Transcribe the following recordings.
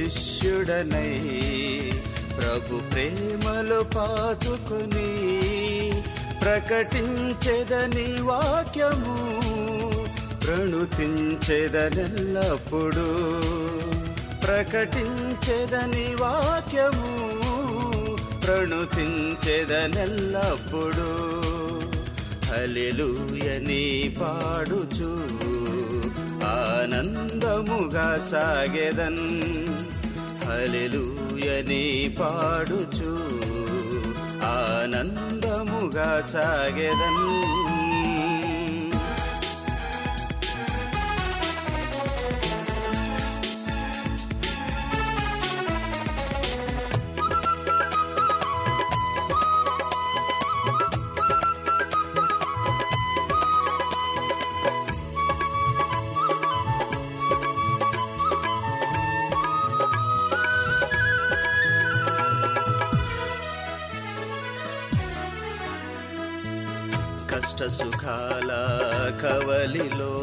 శిష్యుడనై ప్రభు ప్రేమలో పాతుకొని ప్రకటించెదని వాక్యము ప్రణుతించెదనెల్లప్పుడు ప్రకటించెదని వాక్యము ప్రణుతించెదనెల్లప్పుడు హల్లెలూయని పాడుచు ఆనందముగా సాగెదన్ హల్లెలూయని పాడుచు ఆనందముగా సాగెదన్ కష్ట సుఖాల కవలిలో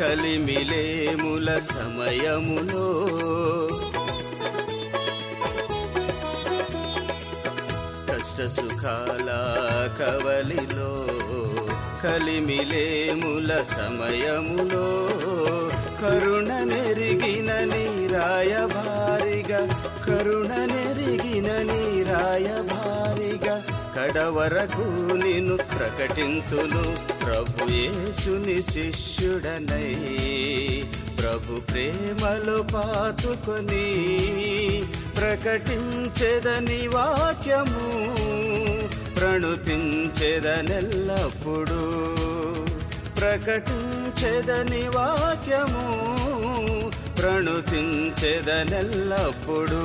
కలిమిలేముల సమయములో కష్ట సుఖాల కవలిలో కలిమిలేముల సమయములో కరుణ నెరిగిన నీరాయభారిగా కరుణ నెరిగిన నీరాయభారిగా కడవరకు నిన్ను ప్రకటింతును ప్రభు యేసుని శిష్యుడనై ప్రభు ప్రేమలో పాతుకొని ప్రకటించెదని వాక్యము ప్రణుతించెదనెల్లప్పుడు ప్రకటించెదని వాక్యము ప్రణుతించెదనెల్లప్పుడు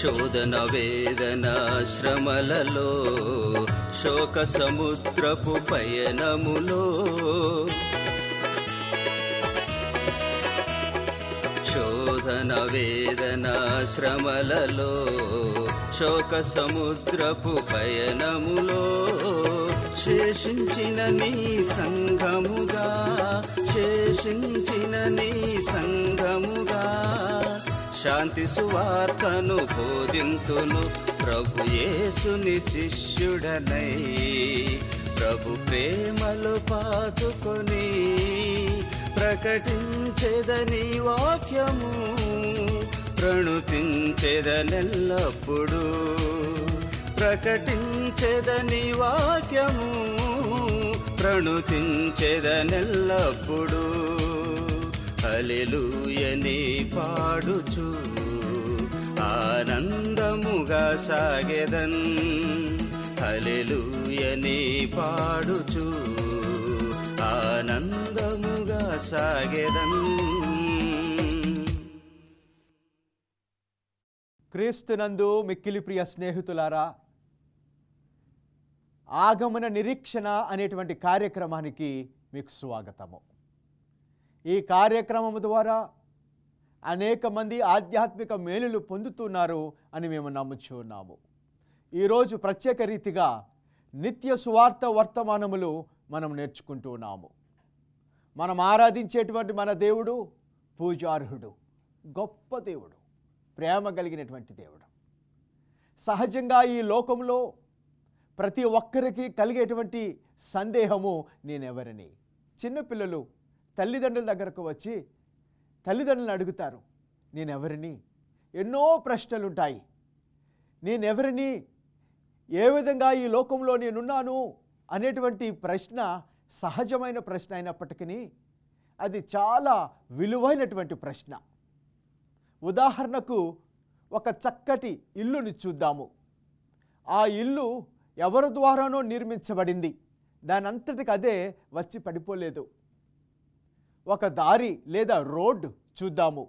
శోధన వేదన శ్రమలలో శోక సముద్రపు పయనములో శోధన వేదన శ్రమలలో శోక సముద్రపు పయనములో శేషించిన నీ సంఘముగా శేషించిన నీ సంఘముగా శాంతి సువార్తను బోధింతును ప్రభు యేసుని శిష్యుడనై ప్రభు ప్రేమలో పాతుకొని ప్రకటించెదని వాక్యము ప్రణుతించెదనెల్లప్పుడు ప్రకటించెదని వాక్యము ప్రణుతించెదనెల్లప్పుడు హల్లెలూయని పాడుచు ఆనందముగా సాగెదన్ హల్లెలూయని పాడుచు ఆనందముగా సాగెదన్. క్రీస్తునందు మిక్కిలి ప్రియ స్నేహితులారా, ఆగమన నిరీక్షణ అనేటువంటి కార్యక్రమానికి మీకు స్వాగతము. ఈ కార్యక్రమం ద్వారా అనేక మంది ఆధ్యాత్మిక మేలులు పొందుతున్నారు అని మేము నమ్ముచున్నాము. ఈరోజు ప్రత్యేక రీతిగా నిత్య సువార్త వర్తమానములు మనం నేర్చుకుంటున్నాము. మనం ఆరాధించేటువంటి మన దేవుడు పూజార్హుడు, గొప్ప దేవుడు, ప్రేమ కలిగినటువంటి దేవుడు. సహజంగా ఈ లోకంలో ప్రతి ఒక్కరికి కలిగేటువంటి సందేహము నేనెవరిని. చిన్నపిల్లలు తల్లిదండ్రుల దగ్గరకు వచ్చి తల్లిదండ్రులను అడుగుతారు, నేనెవరిని. ఎన్నో ప్రశ్నలుంటాయి. నేనెవరిని, ఏ విధంగా ఈ లోకంలో నేనున్నాను అనేటువంటి ప్రశ్న సహజమైన ప్రశ్న అయినప్పటికీ అది చాలా విలువైనటువంటి ప్రశ్న. ఉదాహరణకు ఒక చక్కటి ఇల్లుని చూద్దాము. ఆ ఇల్లు ఎవరి ద్వారానో నిర్మించబడింది, దాని అంతటికి అదే వచ్చి పడిపోలేదు. ఒక దారి లేదా రోడ్డు చూద్దాము.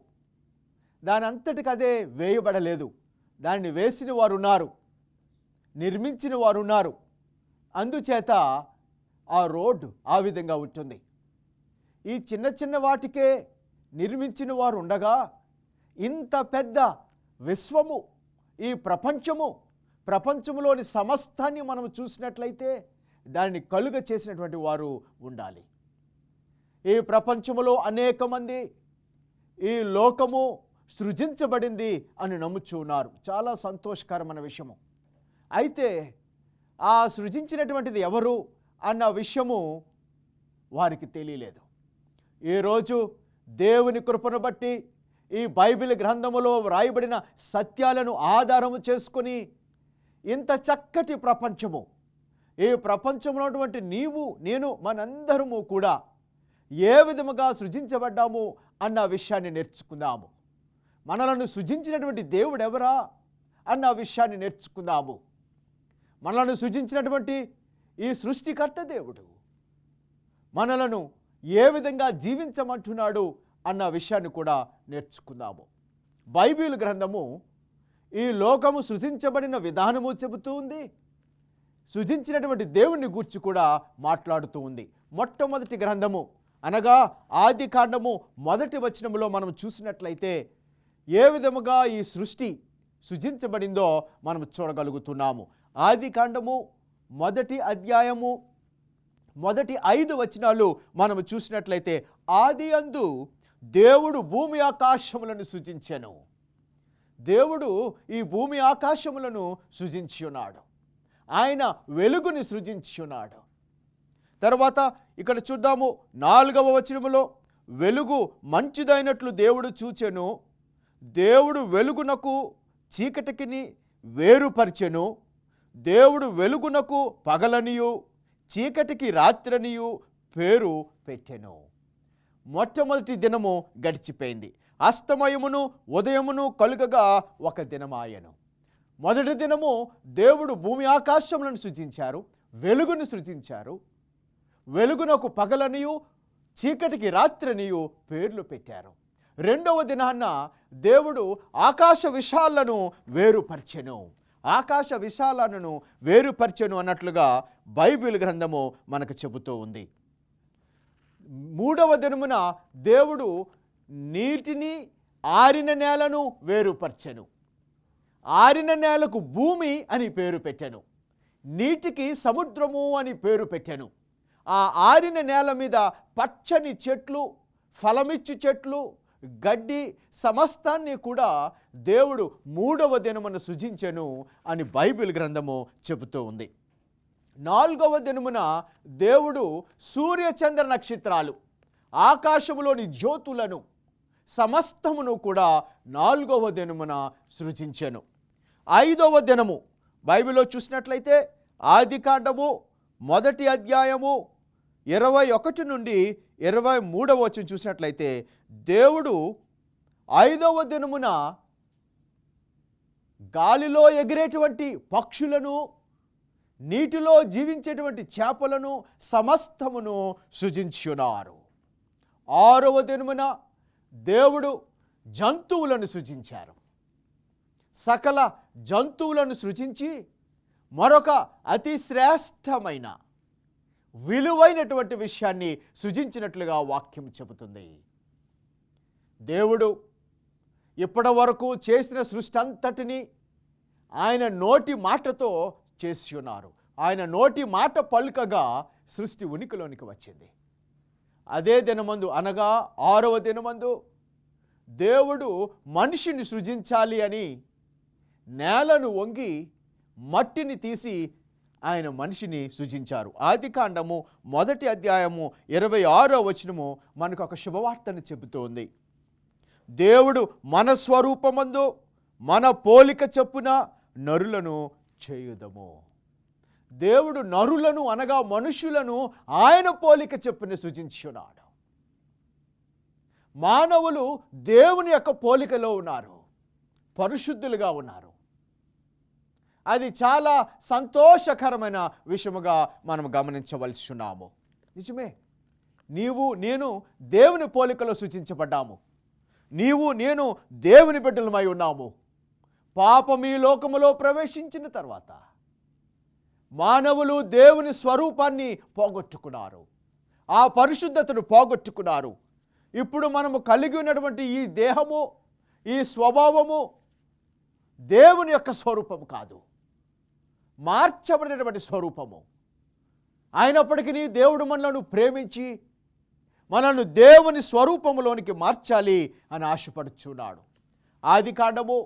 దాని అంతటికి అదే వేయబడలేదు. దాన్ని వేసిన వారు ఉన్నారు, నిర్మించిన వారు ఉన్నారు. అందుచేత ఆ రోడ్డు ఆ విధంగా ఉంటుంది. ఈ చిన్న చిన్న వాటికే నిర్మించిన వారు ఉండగా ఇంత పెద్ద విశ్వము, ఈ ప్రపంచంలోని సమస్తాన్ని మనం చూసినట్లయితే దాన్ని కలుగ చేసినటువంటి వారు ఉండాలి. ఈ ప్రపంచములో అనేక మంది ఈ లోకము సృజించబడింది అని నమ్ముచూ ఉన్నారు. చాలా సంతోషకరమైన విషయము. అయితే ఆ సృజించినటువంటిది ఎవరు అన్న విషయము వారికి తెలియలేదు. ఈరోజు దేవుని కృపను బట్టి ఈ బైబిల్ గ్రంథములో వ్రాయబడిన సత్యాలను ఆధారము చేసుకొని ఇంత చక్కటి ప్రపంచము, ఈ ప్రపంచంలో ఉన్నటువంటి నీవు నేను మనందరము కూడా ఏ విధముగా సృజించబడ్డాము అన్న విషయాన్ని నేర్చుకుందాము. మనలను సృజించినటువంటి దేవుడు ఎవరా అన్న విషయాన్ని నేర్చుకుందాము. మనలను సృజించినటువంటి ఈ సృష్టికర్త దేవుడు మనలను ఏ విధంగా జీవించమంటున్నాడు అన్న విషయాన్ని కూడా నేర్చుకుందాము. బైబిల్ గ్రంథము ఈ లోకము సృజించబడిన విధానము చెబుతూ ఉంది, సృజించినటువంటి దేవుని గూర్చి కూడా మాట్లాడుతూ ఉంది. మొట్టమొదటి గ్రంథము అనగా ఆదికాండము 1వ వచనములో మనం చూసినట్లయితే ఏ విధముగా ఈ సృష్టి సృజించబడిందో మనం చూడగలుగుతున్నాము. ఆదికాండము 1వ అధ్యాయము 5 వచనాలు మనం చూసినట్లయితే, ఆది అందు దేవుడు భూమి ఆకాశములను సృజించెను. దేవుడు ఈ భూమి ఆకాశములను సృజించి ఉన్నాడు. ఆయన వెలుగుని సృజించి ఉన్నాడు. తర్వాత ఇక్కడ చూద్దాము 4వ వచనములో, వెలుగు మంచిదైనట్లు దేవుడు చూచెను, దేవుడు వెలుగునకు చీకటికిని వేరుపరిచెను, దేవుడు వెలుగునకు పగలనియు చీకటికి రాత్రనియు పేరు పెట్టెను. మొట్టమొదటి దినము గడిచిపోయింది. అస్తమయమును ఉదయమును కలుగగా ఒక దినమాయను. మొదటి దినము దేవుడు భూమి ఆకాశములను సృజించారు, వెలుగును సృజించారు. వెలుగునకు పగలనియు చీకటికి రాత్రనియు పేర్లు పెట్టారు. రెండవ దినాన్న దేవుడు ఆకాశ విశాలను వేరుపరిచెను. ఆకాశ విశాలను వేరుపరిచెను అన్నట్లుగా బైబిల్ గ్రంథము మనకు చెబుతూ ఉంది. మూడవ దినమున దేవుడు నీటిని, ఆరిన నేలను వేరుపరిచెను. ఆరిన నేలకు భూమి అని పేరు పెట్టెను, నీటికి సముద్రము అని పేరు పెట్టెను. ఆ ఆరిన నేల మీద పచ్చని చెట్లు, ఫలమిచ్చు చెట్లు, గడ్డి సమస్తాన్ని కూడా దేవుడు మూడవ దినమున సృజించెను అని బైబిల్ గ్రంథము చెబుతూ ఉంది. 4వ దినమున దేవుడు సూర్యచంద్ర నక్షత్రాలు, ఆకాశములోని జ్యోతులను సమస్తమును కూడా 4వ దినమున సృజించెను. 5వ దినము బైబిల్లో చూసినట్లయితే ఆదికాండము 1వ అధ్యాయము 21 నుండి 23వ వచనం చూసినట్లయితే, దేవుడు 5వ దినమున గాలిలో ఎగిరేటువంటి పక్షులను, నీటిలో జీవించేటువంటి చేపలను సమస్తమును సృజించున్నారు. 6వ దినమున దేవుడు జంతువులను సృజించారు. సకల జంతువులను సృజించి మరొక అతి శ్రేష్టమైన విలువైనటువంటి విషయాన్ని సృజించినట్లుగా వాక్యం చెబుతుంది. దేవుడు ఇప్పటి వరకు చేసిన సృష్టి అంతటిని ఆయన నోటి మాటతో చేసి ఉన్నారు. ఆయన నోటి మాట పలుకగా సృష్టి ఉనికిలోనికి వచ్చింది. అదే దినమందు అనగా 6వ దినమందు దేవుడు మనిషిని సృజించాలి అని నేలను వంగి మట్టిని తీసి ఆయన మనిషిని సృజించారు. ఆదికాండము 1వ అధ్యాయము 26వ వచనము మనకు ఒక శుభవార్తను చెబుతోంది. దేవుడు మన స్వరూపమందు మన పోలిక చొప్పున నరులను చేయుదము. దేవుడు నరులను అనగా మనుషులను ఆయన పోలిక చొప్పున సృజించున్నాడు. మానవులు దేవుని యొక్క పోలికలో ఉన్నారు, పరిశుద్ధులుగా ఉన్నారు. అది చాలా సంతోషకరమైన విషయముగా మనం గమనించవలసి ఉన్నాము. నిజమే, నీవు నేను దేవుని పోలికలో సృజించబడ్డాము. నీవు నేను దేవుని బిడ్డలమై ఉన్నాము. పాపం ఈ లోకములో ప్రవేశించిన తర్వాత మానవులు దేవుని స్వరూపాన్ని పోగొట్టుకున్నారు, ఆ పరిశుద్ధతను పోగొట్టుకున్నారు. ఇప్పుడు మనము కలిగి ఉన్నటువంటి ఈ దేహము, ఈ స్వభావము దేవుని యొక్క స్వరూపము కాదు, మార్చబడినటువంటి స్వరూపము. అయినప్పటికీ దేవుడు మనలను ప్రేమించి మనల్ని దేవుని స్వరూపములోనికి మార్చాలి అని ఆశపడుచున్నాడు. ఆదికాండము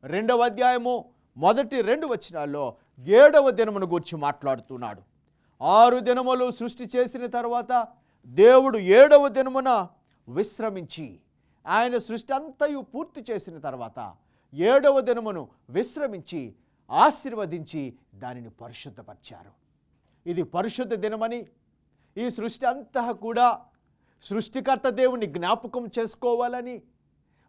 2వ అధ్యాయము 1-2 వచనాల్లో 7వ దినమును గురించి మాట్లాడుతున్నాడు. 6 దినములు సృష్టి చేసిన తర్వాత దేవుడు 7వ దినమున విశ్రమించి, ఆయన సృష్టి అంతయు పూర్తి చేసిన తర్వాత 7వ దినమును విశ్రమించి ఆశీర్వదించి దానిని పరిశుద్ధపరిచారు. ఇది పరిశుద్ధ దినమని, ఈ సృష్టి అంతా కూడా సృష్టికర్త దేవుని జ్ఞాపకం చేసుకోవాలని,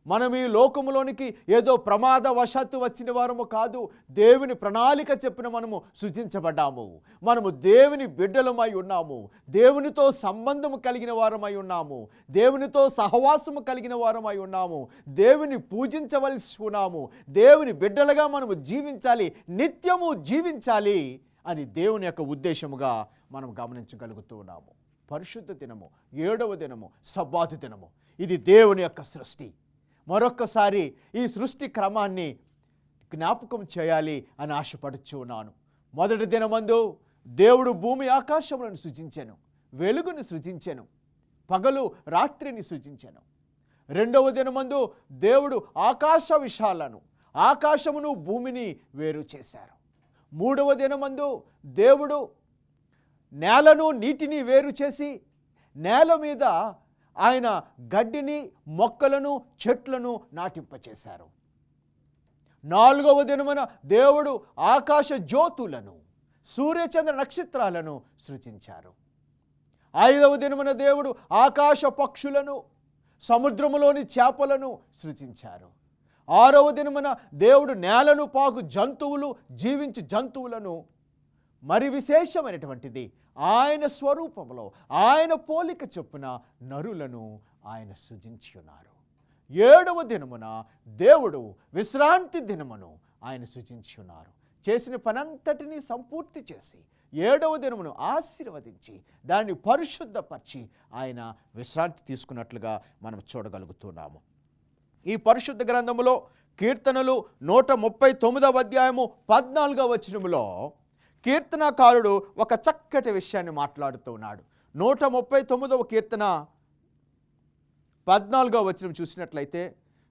మనం ఈ లోకములోనికి ఏదో ప్రమాదవశాత్తు వచ్చిన వారము కాదు, దేవుని ప్రణాళిక చెప్పిన మనము సృజించబడ్డాము. మనము దేవుని బిడ్డలమై ఉన్నాము, దేవునితో సంబంధము కలిగిన వారమై ఉన్నాము, దేవునితో సహవాసము కలిగిన వారమై ఉన్నాము, దేవుని పూజించవలసి ఉన్నాము, దేవుని బిడ్డలుగా మనము జీవించాలి, నిత్యము జీవించాలి అని దేవుని యొక్క ఉద్దేశముగా మనం గమనించగలుగుతూ ఉన్నాము. పరిశుద్ధ దినము, 7వ దినము, సబ్బాతు దినము, ఇది దేవుని యొక్క సృష్టి. మరొక్కసారి ఈ సృష్టి క్రమాన్ని జ్ఞాపకం చేయాలి అని ఆశపడుచు ఉన్నాను. మొదటి దినమందు దేవుడు భూమి ఆకాశములను సృజించెను, వెలుగును సృజించెను, పగలు రాత్రిని సృజించెను. 2వ దినమందు దేవుడు ఆకాశ విశాలను, ఆకాశమును భూమిని వేరు చేశారు. 3వ దినమందు దేవుడు నేలను నీటిని వేరు చేసి నేల మీద ఆయన గడ్డిని, మొక్కలను, చెట్లను నాటింపచేశారు. 4వ దినమున దేవుడు ఆకాశ జ్యోతులను, సూర్యచంద్ర నక్షత్రాలను సృజించారు. 5వ దినమున దేవుడు ఆకాశ పక్షులను, సముద్రములోని చేపలను సృజించారు. 6వ దినమున దేవుడు నేలను పాకు జంతువులు, జీవించు జంతువులను, మరి విశేషమైనటువంటిది ఆయన స్వరూపంలో ఆయన పోలిక చొప్పున నరులను ఆయన సృజించి ఉన్నారు. 7వ దినమున దేవుడు విశ్రాంతి దినమును ఆయన సృజించి ఉన్నారు. చేసిన పనంతటినీ సంపూర్తి చేసి 7వ దినమును ఆశీర్వదించి దాన్ని పరిశుద్ధపరిచి ఆయన విశ్రాంతి తీసుకున్నట్లుగా మనం చూడగలుగుతున్నాము. ఈ పరిశుద్ధ గ్రంథములో కీర్తనలు 139వ అధ్యాయము 14వ వచనములో కీర్తనకారుడు ఒక చక్కటి విషయాన్ని మాట్లాడుతూ ఉన్నాడు. 139వ కీర్తన 14వ వచనం చూసినట్లయితే,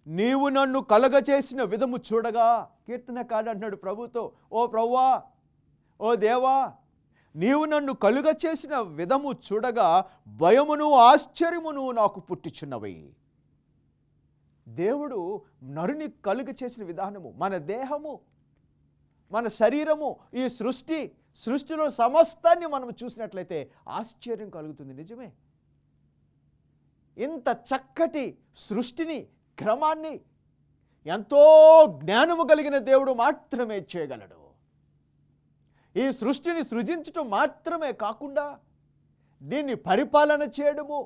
నీవు నన్ను కలగచేసిన విధము చూడగా, కీర్తనకారుడు అంటున్నాడు ప్రభుతో, ఓ ప్రభువా, ఓ దేవా, నీవు నన్ను కలుగచేసిన విధము చూడగా భయమును ఆశ్చర్యమును నాకు పుట్టుచున్నవి. దేవుడు నరుని కలుగ చేసిన విధానము, మన దేహము, మన శరీరము, ఈ సృష్టిలో సమస్తాన్ని మనం చూసినట్లయితే ఆశ్చర్యం కలుగుతుంది. నిజమే, ఇంత చక్కటి సృష్టిని, క్రమాన్ని ఎంతో జ్ఞానము కలిగిన దేవుడు మాత్రమే చేయగలడు. ఈ సృష్టిని సృజించటం మాత్రమే కాకుండా దీన్ని పరిపాలన చేయడము,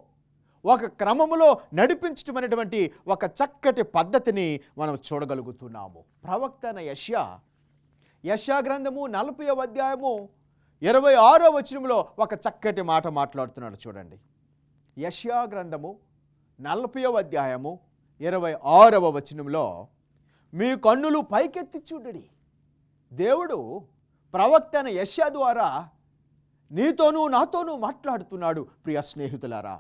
ఒక క్రమములో నడిపించటం అనేటువంటి ఒక చక్కటి పద్ధతిని మనం చూడగలుగుతున్నాము. ప్రవక్త అయిన యెషయా గ్రంథము 40వ అధ్యాయము 26వ వచనంలో ఒక చక్కటి మాట మాట్లాడుతున్నాడు. చూడండి, యెషయా గ్రంథము 40వ అధ్యాయము 26వ వచనంలో, మీ కన్నులు పైకెత్తి చూడండి. దేవుడు ప్రవక్త అయిన యెషయా ద్వారా నీతోనూ నాతోనూ మాట్లాడుతున్నాడు. ప్రియ స్నేహితులారా,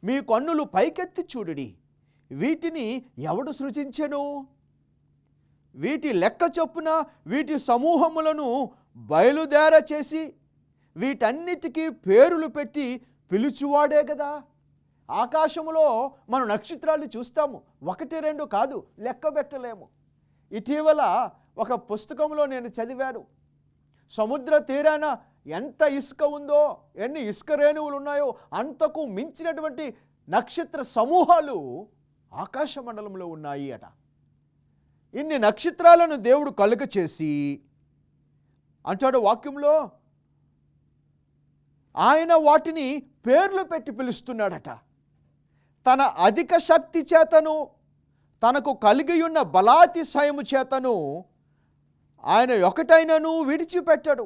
మీ కన్నులు పైకెత్తి చూడుడి, వీటిని ఎవడు సృజించెను? వీటి లెక్క చొప్పున వీటి సమూహములను బయలుదేర చేసి వీటన్నిటికీ పేరులు పెట్టి పిలుచువాడే కదా. ఆకాశములో మనం నక్షత్రాలు చూస్తాము, 1-2 కాదు, లెక్క పెట్టలేము. ఇటీవల ఒక పుస్తకంలో నేను చదివాను, సముద్ర తీరాన ఎంత ఇసుక ఉందో, ఎన్ని ఇసుక రేణువులు ఉన్నాయో అంతకు మించినటువంటి నక్షత్ర సమూహాలు ఆకాశ మండలంలో ఉన్నాయి అట. ఇన్ని నక్షత్రాలను దేవుడు కలుగ చేసి అంటాడు వాక్యంలో, ఆయన వాటిని పేర్లు పెట్టి పిలుస్తున్నాడట. తన అధిక శక్తి చేతను తనకు కలిగి ఉన్న బలాతిశయము చేతను ఆయన ఒకటైనను విడిచిపెట్టడు.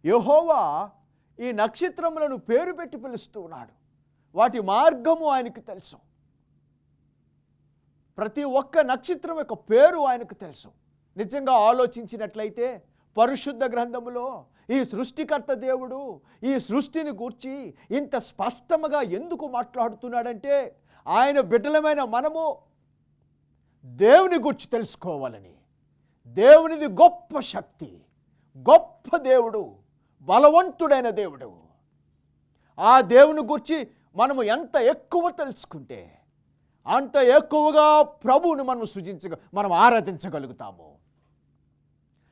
యెహోవా ఈ నక్షత్రములను పేరు పెట్టి పిలుస్తూ ఉన్నాడు. వాటి మార్గము ఆయనకు తెలుసు. ప్రతి ఒక్క నక్షత్రం యొక్క పేరు ఆయనకు తెలుసు. నిజంగా ఆలోచించినట్లయితే పరిశుద్ధ గ్రంథములో ఈ సృష్టికర్త దేవుడు ఈ సృష్టిని గూర్చి ఇంత స్పష్టంగా ఎందుకు మాట్లాడుతున్నాడంటే ఆయన బిడ్డలమైన మనము దేవుని గూర్చి తెలుసుకోవాలని. దేవునిది గొప్ప శక్తి, గొప్ప దేవుడు, బలవంతుడైన దేవుడు. ఆ దేవుని గూర్చి మనము ఎంత ఎక్కువ తెలుసుకుంటే అంత ఎక్కువగా ప్రభువును మనం ఆరాధించగలుగుతాము.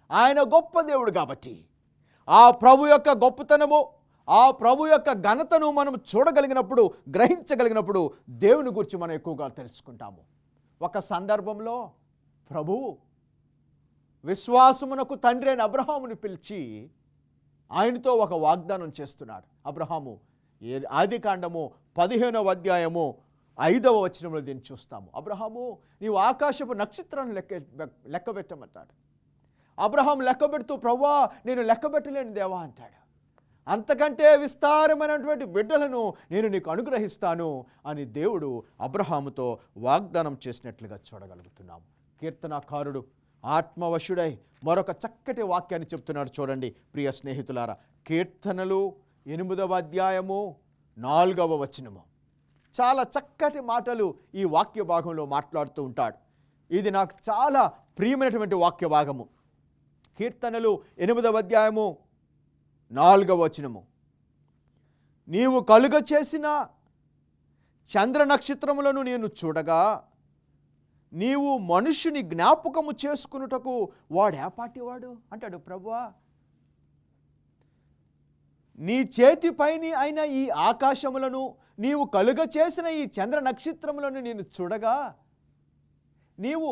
ఆయన గొప్ప దేవుడు కాబట్టి ఆ ప్రభు యొక్క గొప్పతనము, ఆ ప్రభు యొక్క ఘనతను మనం చూడగలిగినప్పుడు, గ్రహించగలిగినప్పుడు దేవుని గురించి మనం ఎక్కువగా తెలుసుకుంటాము. ఒక సందర్భంలో ప్రభువు విశ్వాసమునకు తండ్రి అయిన అబ్రహాముని పిలిచి ఆయనతో ఒక వాగ్దానం చేస్తున్నాడు. అబ్రహాము, ఆదికాండము 15వ అధ్యాయము 5వ వచనంలో దీన్ని చూస్తాము. అబ్రహాము, నీవు ఆకాశపు నక్షత్రాలను లెక్క పెట్టమంటాడు. అబ్రహాం లెక్క పెడుతూ, ప్రభువా నేను లెక్క పెట్టలేని దేవా అంటాడు. అంతకంటే విస్తారమైనటువంటి బిడ్డలను నేను నీకు అనుగ్రహిస్తాను అని దేవుడు అబ్రహాముతో వాగ్దానం చేసినట్లుగా చూడగలుగుతున్నాము. కీర్తనాకారుడు ఆత్మవశుడై మరొక చక్కటి వాక్యాన్ని చెప్తున్నాడు. చూడండి ప్రియ స్నేహితులారా, కీర్తనలు 8వ అధ్యాయము 4వ వచనము. చాలా చక్కటి మాటలు ఈ వాక్య భాగంలో మాట్లాడుతూ ఉంటాడు. ఇది నాకు చాలా ప్రియమైనటువంటి వాక్య భాగము. కీర్తనలు 8వ అధ్యాయము 4వ వచనము. నీవు కలుగ చేసిన చంద్ర నక్షత్రములను నేను చూడగా నీవు మనుషుని జ్ఞాపకము చేసుకున్నటకు వాడేపాటివాడు అంటాడు. ప్రభువా, నీ చేతిపైని అయిన ఈ ఆకాశములను, నీవు కలుగ చేసిన ఈ చంద్ర నక్షత్రములను నేను చూడగా నీవు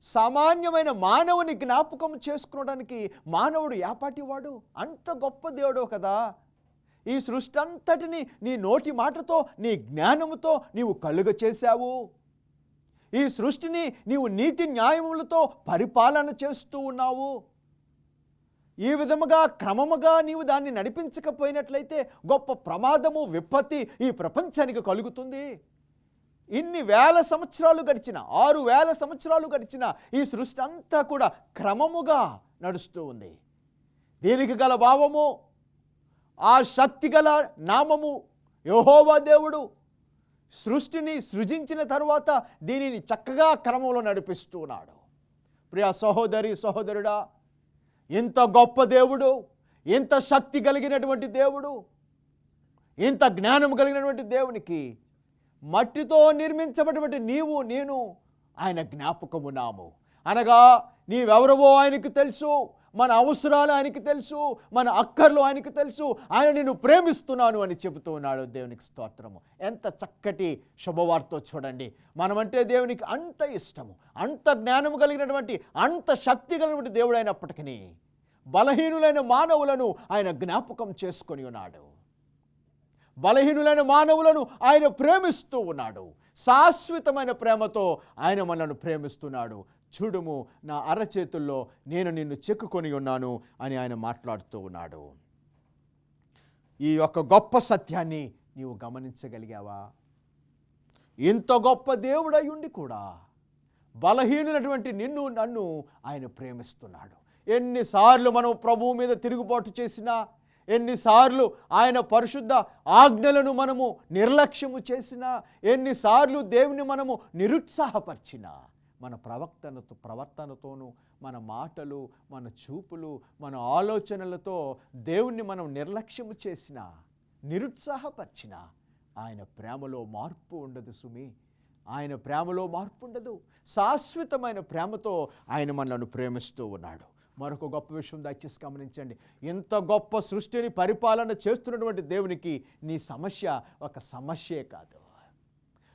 సామాన్యమైన మానవుని జ్ఞాపకం చేసుకోవడానికి మానవుడు ఏపాటివాడు? అంత గొప్ప దేవుడు కదా. ఈ సృష్టి అంతటిని నీ నోటి మాటతో, నీ జ్ఞానముతో నీవు కలుగ చేశావు. ఈ సృష్టిని నీవు నీతి న్యాయములతో పరిపాలన చేస్తూ ఉన్నావు. ఈ విధముగా క్రమముగా నీవు దాన్ని నడిపించకపోయినట్లయితే గొప్ప ప్రమాదము, విపత్తి ఈ ప్రపంచానికి కలుగుతుంది. ఇన్ని వేల సంవత్సరాలు గడిచిన, 6000 సంవత్సరాలు గడిచిన ఈ సృష్టి అంతా కూడా క్రమముగా నడుస్తూ ఉంది. దీనికి గల భావము, ఆ శక్తి గల నామము యెహోవా దేవుడు సృష్టిని సృజించిన తరువాత దీనిని చక్కగా క్రమంలో నడిపిస్తూ ఉన్నాడు. ప్రియ సహోదరి సహోదరుడా, ఇంత గొప్ప దేవుడు, ఇంత శక్తి కలిగినటువంటి దేవుడు, ఇంత జ్ఞానం కలిగినటువంటి దేవునికి మట్టితో నిర్మించబడినటువంటి నీవు నేను ఆయన జ్ఞాపకమున్నాము. అనగా నీవెవరవో ఆయనకు తెలుసు, మన అవసరాలు ఆయనకి తెలుసు, మన అక్కర్లు ఆయనకి తెలుసు. ఆయన నిన్ను ప్రేమిస్తున్నాను అని చెబుతూ ఉన్నాడు. దేవునికి స్తోత్రము. ఎంత చక్కటి శుభవార్తో చూడండి. మనమంటే దేవునికి అంత ఇష్టము, అంత జ్ఞానము కలిగినటువంటి, అంత శక్తి కలిగినటువంటి దేవుడు అయినప్పటికీ బలహీనులైన మానవులను ఆయన జ్ఞాపకం చేసుకొని ఉన్నాడు. బలహీనులైన మానవులను ఆయన ప్రేమిస్తూ ఉన్నాడు. శాశ్వతమైన ప్రేమతో ఆయన మనల్ని ప్రేమిస్తున్నాడు. చూడుము, నా అరచేతుల్లో నేను నిన్ను చెక్కుకొని ఉన్నాను అని ఆయన మాట్లాడుతూ ఉన్నాడు. ఈ యొక్క గొప్ప సత్యాన్ని నీవు గమనించగలిగావా? ఇంత గొప్ప దేవుడై ఉండి కూడా బలహీనులైనటువంటి నిన్ను నన్ను ఆయన ప్రేమిస్తున్నాడు. ఎన్నిసార్లు మనం ప్రభువు మీద తిరుగుబాటు చేసినా, ఎన్నిసార్లు ఆయన పరిశుద్ధ ఆజ్ఞలను మనము నిర్లక్ష్యము చేసినా, ఎన్నిసార్లు దేవుని మనము నిరుత్సాహపరిచినా, మన ప్రవర్తనతోనూ, మన మాటలు, మన చూపులు, మన ఆలోచనలతో దేవుణ్ణి మనం నిర్లక్ష్యము చేసినా, నిరుత్సాహపరిచినా ఆయన ప్రేమలో మార్పు ఉండదు సుమి. ఆయన ప్రేమలో మార్పు ఉండదు. శాశ్వతమైన ప్రేమతో ఆయన మనల్ని ప్రేమిస్తూ ఉన్నాడు. మరొక గొప్ప విషయం దయచేసి గమనించండి. ఇంత గొప్ప సృష్టిని పరిపాలన చేస్తున్నటువంటి దేవునికి నీ సమస్య ఒక సమస్యే కాదు.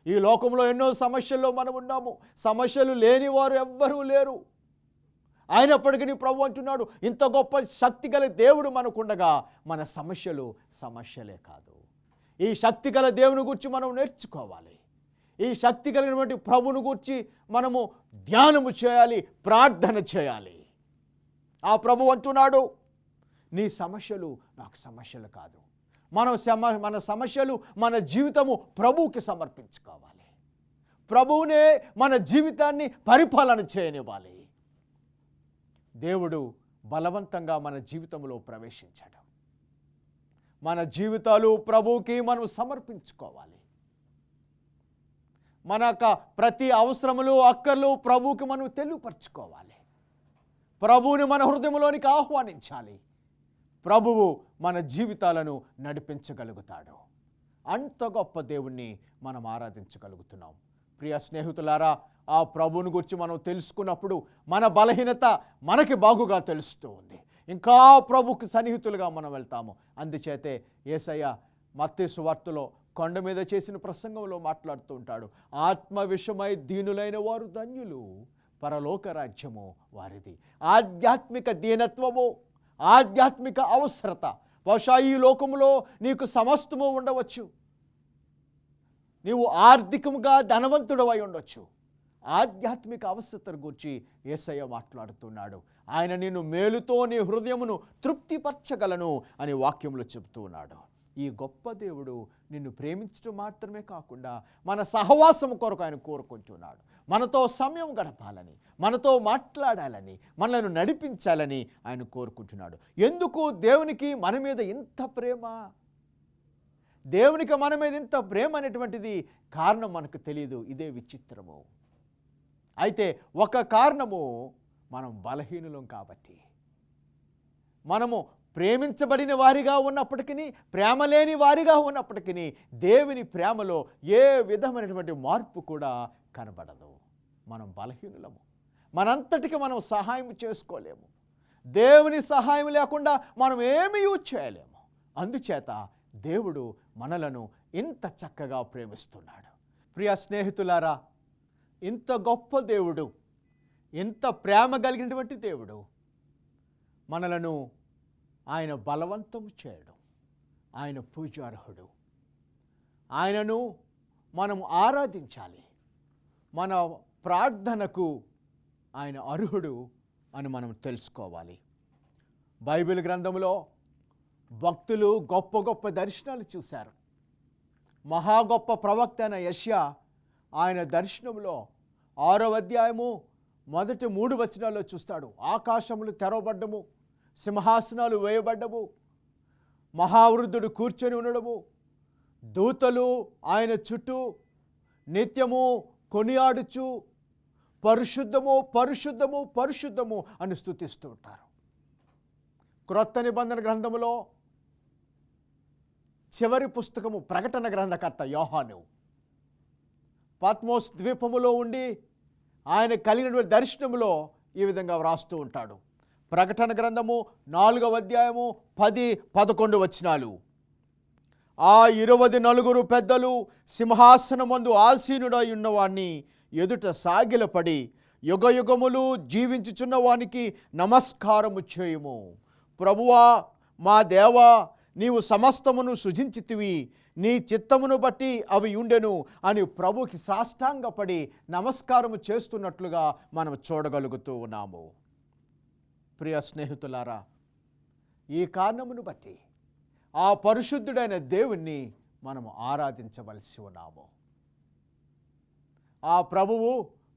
ఈ లోకంలో ఎన్నో సమస్యల్లో మనం ఉన్నాము. సమస్యలు లేని వారు ఎవ్వరూ లేరు. అయినప్పటికీ ప్రభు అంటున్నాడు, ఇంత గొప్ప శక్తి గల దేవుడు మనకుండగా మన సమస్యలే కాదు. ఈ శక్తి గల దేవుని గురించి మనం నేర్చుకోవాలి. ఈ శక్తి కలిగినటువంటి ప్రభువును గూర్చి మనము ధ్యానము చేయాలి, ప్రార్థన చేయాలి. ఆ ప్రభు అంటున్నాడు, నీ సమస్యలు నాకు సమస్యలు కాదు. మన సమస్యలు, మన జీవితము ప్రభువుకి సమర్పించుకోవాలి. ప్రభువునే మన జీవితాన్ని పరిపాలన చేయనివ్వాలి. దేవుడు బలవంతంగా మన జీవితంలో ప్రవేశించాడు. మన జీవితాలు ప్రభువుకి మనం సమర్పించుకోవాలి. మన ప్రతి అవసరములు, అక్కర్లు ప్రభువుకి మనం తెలియపరచుకోవాలి. ప్రభువుని మన హృదయంలోనికి ఆహ్వానించాలి. ప్రభువు మన జీవితాలను నడిపించగలుగుతాడు. అంత గొప్ప దేవుణ్ణి మనం ఆరాధించగలుగుతున్నాం. ప్రియ స్నేహితులారా, ఆ ప్రభువుని గురించి మనం తెలుసుకున్నప్పుడు మన బలహీనత మనకి బాగుగా తెలుస్తూ ఉంది. ఇంకా ప్రభువుకి సన్నిహితులుగా మనం వెళ్తాము. అందుచేతే యేసయ్య మత్తయి సువార్తలో కొండ మీద చేసిన ప్రసంగంలో మాట్లాడుతూ ఉంటాడు, ఆత్మ విషమై దీనులైన వారు ధన్యులు, పరలోక రాజ్యము వారిది. ఆధ్యాత్మిక దీనత్వము, ఆధ్యాత్మిక అవసరత. బహుశా ఈ లోకములో నీకు సమస్తము ఉండవచ్చు, నీవు ఆర్థికంగా ధనవంతుడవై ఉండొచ్చు. ఆధ్యాత్మిక అవసరతను గురించి యేసయ్య మాట్లాడుతున్నాడు. ఆయన నిన్ను మేలుతో నీ హృదయమును తృప్తిపరచగలను అని వాక్యంలో చెబుతూ ఉన్నాడు. ఈ గొప్ప దేవుడు నిన్ను ప్రేమించడం మాత్రమే కాకుండా మన సహవాసం కొరకు ఆయన కోరుకుంటున్నాడు. మనతో సమయం గడపాలని, మనతో మాట్లాడాలని, మనలను నడిపించాలని ఆయన కోరుకుంటున్నాడు. ఎందుకు దేవునికి మన మీద ఇంత ప్రేమ? దేవునికి మన మీద ఇంత ప్రేమ అనేటువంటిది కారణం మనకు తెలియదు. ఇదే విచిత్రము. అయితే ఒక కారణము, మనం బలహీనులం కాబట్టి. మనము ప్రేమించబడిన వారిగా ఉన్నప్పటికీ, ప్రేమ లేని వారిగా ఉన్నప్పటికీ దేవుని ప్రేమలో ఏ విధమైనటువంటి మార్పు కూడా కనబడదు. మనం బలహీనులము. మనంతటికి మనం సహాయం చేసుకోలేము. దేవుని సహాయం లేకుండా మనం ఏమీ చేయలేము. అందుచేత దేవుడు మనలను ఇంత చక్కగా ప్రేమిస్తున్నాడు. ప్రియ స్నేహితులారా, ఇంత గొప్ప దేవుడు, ఇంత ప్రేమ కలిగినటువంటి దేవుడు మనలను ఆయన బలవంతము చేయడం, ఆయన పూజార్హుడు. ఆయనను మనం ఆరాధించాలి. మన ప్రార్థనకు ఆయన అర్హుడు అని మనం తెలుసుకోవాలి. బైబిల్ గ్రంథంలో భక్తులు గొప్ప గొప్ప దర్శనాలు చూశారు. మహా గొప్ప ప్రవక్త అయిన యెషయా ఆయన దర్శనంలో 6వ అధ్యాయము మొదటి 3 వచనాల్లో చూస్తాడు. ఆకాశములు తెరవబడ్డము, సింహాసనాలు వేయబడ్డము, మహావృద్ధుడు కూర్చొని ఉండడము, దూతలు ఆయన చుట్టూ నిత్యము కొనియాడుచు పరిశుద్ధము పరిశుద్ధము పరిశుద్ధము అని స్తుతిస్తూ ఉంటారు. క్రొత్త నిబంధన గ్రంథములో చివరి పుస్తకము ప్రకటన గ్రంథకర్త యోహాను పత్మోస్ ద్వీపములో ఉండి ఆయన కలిగినటువంటి దర్శనములో ఈ విధంగా వ్రాస్తూ ఉంటాడు. ప్రకటన గ్రంథము 4వ అధ్యాయము 10-11 వచనాలు. ఆ 24 పెద్దలు సింహాసనమందు ఆసీనుడై ఉన్నవాణ్ణి ఎదుట సాగిలపడి, యుగయుగములు జీవించుచున్న వానికి నమస్కారము చేయుము. ప్రభువా, మా దేవా, నీవు సమస్తమును సృజించితివి, నీ చిత్తమును బట్టి అవి ఉండెను అని ప్రభుకి సాష్టాంగపడి నమస్కారము చేస్తున్నట్లుగా మనం చూడగలుగుతూ ఉన్నాము. ప్రియ స్నేహితులారా, ఈ కారణమును బట్టి ఆ పరిశుద్ధుడైన దేవుణ్ణి మనము ఆరాధించవలసి ఉన్నాము. ఆ ప్రభువు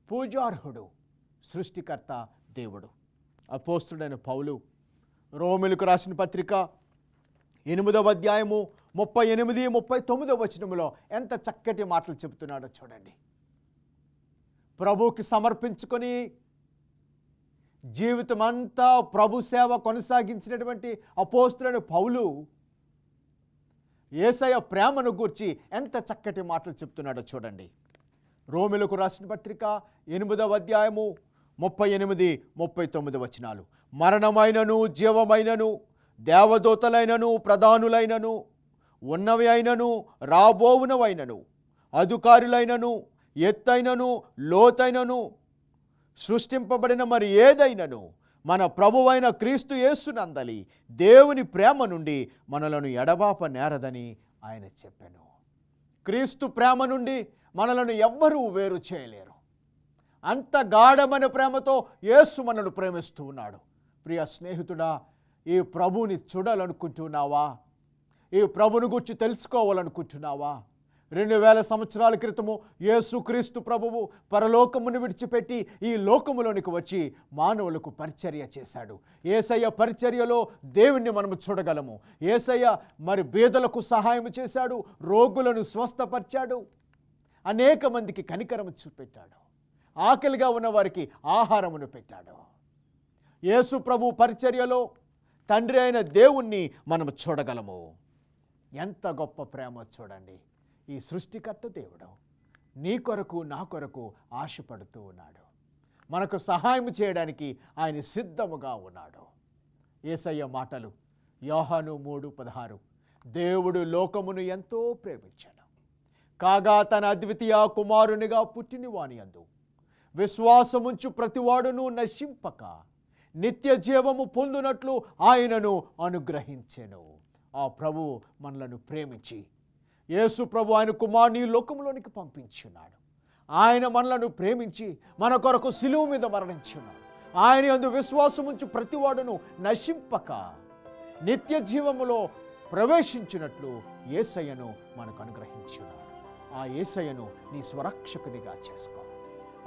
పూజార్హుడు, సృష్టికర్త దేవుడు. అపోస్తుడైన పౌలు రోమిలకు రాసిన పత్రిక 8వ అధ్యాయము 38-39 వచనములో ఎంత చక్కటి మాటలు చెబుతున్నాడో చూడండి. ప్రభువుకి సమర్పించుకొని జీవితమంతా ప్రభు సేవ కొనసాగించినటువంటి అపోస్తులైన పౌలు యేసయ్య ప్రేమను గూర్చి ఎంత చక్కటి మాటలు చెప్తున్నాడో చూడండి. రోమిలకు రాసిన పత్రిక 8వ అధ్యాయము 38-39 వచనాలు. మరణమైనను జీవమైనను, దేవదూతలైనను, ప్రధానులైనను, ఉన్నవి అయినను, రాబోవునవైనను, అధికారులైనను, ఎత్తైనను, లోతైనను, సృష్టింపబడిన మరి ఏదైనను మన ప్రభువైన క్రీస్తు యేసునందలి దేవుని ప్రేమ నుండి మనలను ఎడబాప నేరదని ఆయన చెప్పెను. క్రీస్తు ప్రేమ నుండి మనలను ఎవ్వరూ వేరు చేయలేరు. అంత గాఢమైన ప్రేమతో యేసు మనను ప్రేమిస్తూ ఉన్నాడు. ప్రియ స్నేహితుడా, ఈ ప్రభువుని చూడాలనుకుంటున్నావా? ఈ ప్రభుని గురించి తెలుసుకోవాలనుకుంటున్నావా? 2000 సంవత్సరాల క్రితము యేసుక్రీస్తు ప్రభువు పరలోకమును విడిచిపెట్టి ఈ లోకములోనికి వచ్చి మానవులకు పరిచర్య చేశాడు. యేసయ్య పరిచర్యలో దేవుణ్ణి మనము చూడగలము. యేసయ్య మరి బీదలకు సహాయం చేశాడు, రోగులను స్వస్థపరిచాడు, అనేక మందికి కనికరము చూపెట్టాడు, ఆకలిగా ఉన్న వారికి ఆహారమును పెట్టాడు. యేసు ప్రభు పరిచర్యలో తండ్రి అయిన దేవుణ్ణి మనము చూడగలము. ఎంత గొప్ప ప్రేమ చూడండి. ఈ సృష్టికర్త దేవుడు నీ కొరకు నా కొరకు ఆశపడుతూ ఉన్నాడు. మనకు సహాయం చేయడానికి ఆయన సిద్ధముగా ఉన్నాడు. యేసయ్య మాటలు యోహాను 3:16, దేవుడు లోకమును ఎంతో ప్రేమించాడు, కాగా తన అద్వితీయ కుమారునిగా పుట్టిన వాని యందు విశ్వాసముంచు ప్రతివాడును నశింపక నిత్య జీవము పొందునట్లు ఆయనను అనుగ్రహించెను. ఆ ప్రభు మనలను ప్రేమించి యేసు ప్రభు ఆయన కుమారుని లోకంలోనికి పంపించున్నాడు. ఆయన మనలను ప్రేమించి మన కొరకు సిలువ మీద మరణించున్నాడు. ఆయన యందు విశ్వాసముంచు ప్రతివాడును నశింపక నిత్య జీవములో ప్రవేశించినట్లు యేసయ్యను మనకు అనుగ్రహించున్నాడు. ఆ యేసయ్యను నీ స్వరక్షకునిగా చేసుకో.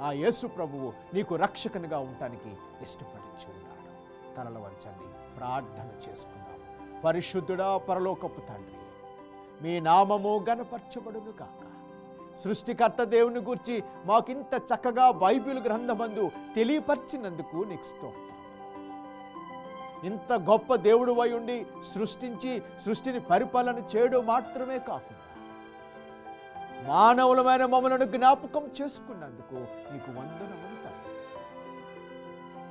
ఆ యేసు ప్రభువు నీకు రక్షకునిగా ఉండటానికి ఇష్టపడుచున్నాడు. తలలు వంచండి, ప్రార్థన చేసుకుందాం. పరిశుద్ధుడా, పరలోకపు తండ్రి, మీ నామము ఘనపరచబడును కాక. సృష్టికర్త దేవుని గురించి మాకింత చక్కగా బైబిల్ గ్రంథమందు తెలియపరిచినందుకు నీకు స్తోత్రం. ఇంత గొప్ప దేవుడు అయి ఉండి సృష్టిని పరిపాలన చేయడం మాత్రమే కాకుండా మానవులమైన మమ్మలను జ్ఞాపకం చేసుకున్నందుకు నీకు వందనములు తండ్రి.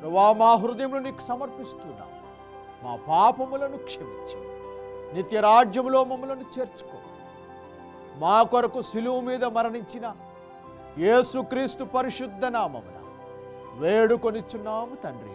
ప్రభువా, మా హృదయంలో నీకు సమర్పిస్తున్నాం. మా పాపములను క్షమించి నిత్య రాజ్యములో మమ్మలను చేర్చుకో. మా కొరకు సిలువ మీద మరణించిన యేసుక్రీస్తు పరిశుద్ధ నామమున వేడుకొనిచున్నాము తండ్రి.